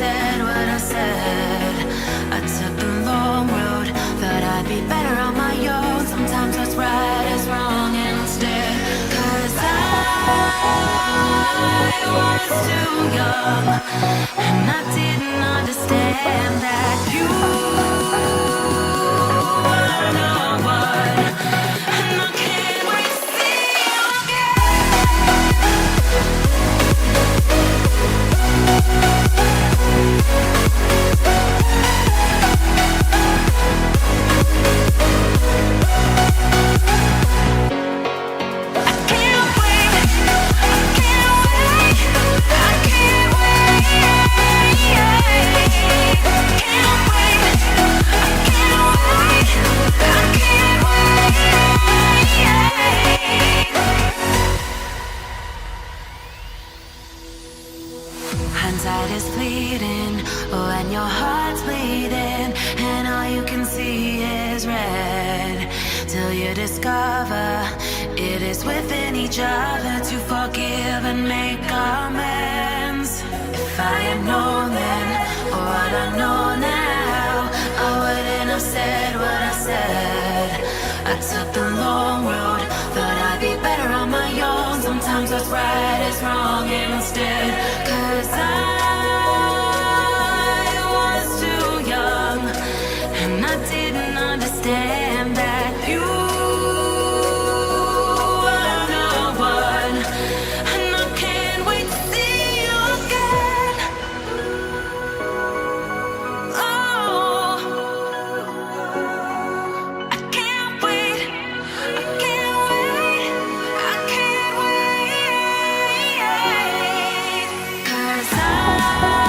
said what I said. I took the long road, thought I'd be better on my own. Sometimes what's right is wrong instead. 'Cause I was too young, and I didn't understand that you were no one. And I can't wait to see you hindsight is fleeting, oh, and your heart's bleeding, and all you can see is red, till you discover it is within each other to forgive and make amends. If I had known then, or what I know now, I wouldn't have said what I said. I took the long road, thought I'd be better on my own. Sometimes what's right is wrong instead. 'Cause I was too young, and I didn't understand that you were no one. And I can't wait to see you again. Oh, I can't wait, I can't wait, I can't wait. 'Cause I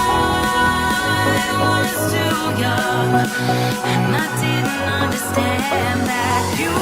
was too young, and I didn't understand that you